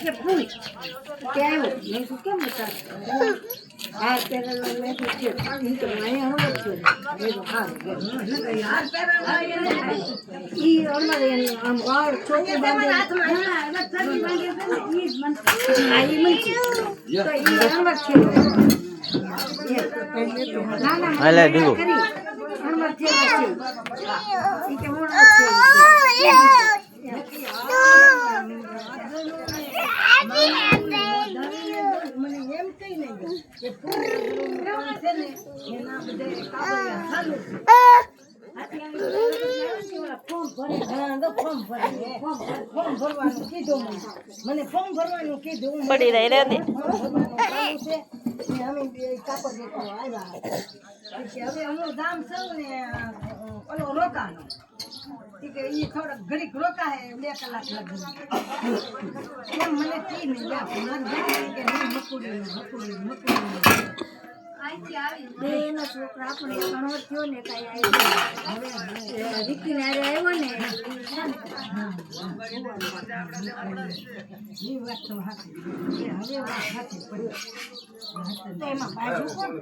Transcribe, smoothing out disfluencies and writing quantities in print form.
કે ફૂલ કે આવ્યો મેં શું કેમ હતા હા પેરેલો મેં શું કે પાણી તો અહીંયા હળવદ છે મેં તો હા ઈ અમારે આમ વાળ છોકરી બાંધે હાથમાં છોકરી બાંધે છે ને ઈ જ મન આ ઈ મન છે તો ઈ હળવદ છે ના ના હાલે દીગો હળવદ છે ઈ કે હળવદ છે મને એમ કઈ નહીં કે ફૂલ છે ને એના બધે કાબળિયા ચાલુ ફોર્મ ભરવાનું કીધું મને ફોર્મ ભરવાનું કીધું પડી રહી રે અમે કાપડ આવ્યા હવે અમુક ગામ સૌ ને ઓલો રોકાનો કે ઈ થોડોક ઘડીક રોકા હે 2 કલાક લાગે કેમ મને કી નહીં કે મકુડી એનો છોકરો આપણે ઘણો થયો ને કઈ આવ્યો વિકી ને આવ્યો ને એ વાત તો હાથી હવે વાત હાથી પડી એમાં બાજુ કોણ